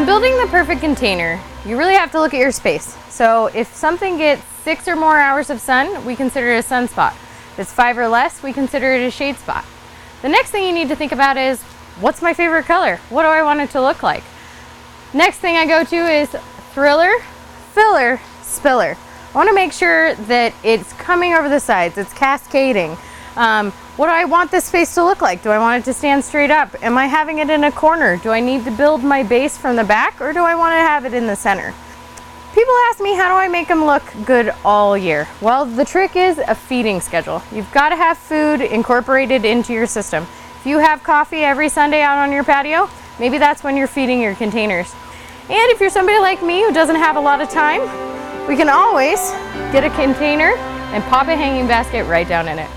when building the perfect container, you really have to look at your space. So if something gets 6 or more hours of sun, we consider it a sunspot. If it's 5 or less, we consider it a shade spot. The next thing you need to think about is, what's my favorite color? What do I want it to look like? Next thing I go to is thriller, filler, spiller. I want to make sure that it's coming over the sides, it's cascading. What do I want this space to look like? Do I want it to stand straight up? Am I having it in a corner? Do I need to build my base from the back, or do I want to have it in the center? People ask me, how do I make them look good all year? Well, the trick is a feeding schedule. You've got to have food incorporated into your system. If you have coffee every Sunday out on your patio, maybe that's when you're feeding your containers. And if you're somebody like me who doesn't have a lot of time, we can always get a container and pop a hanging basket right down in it.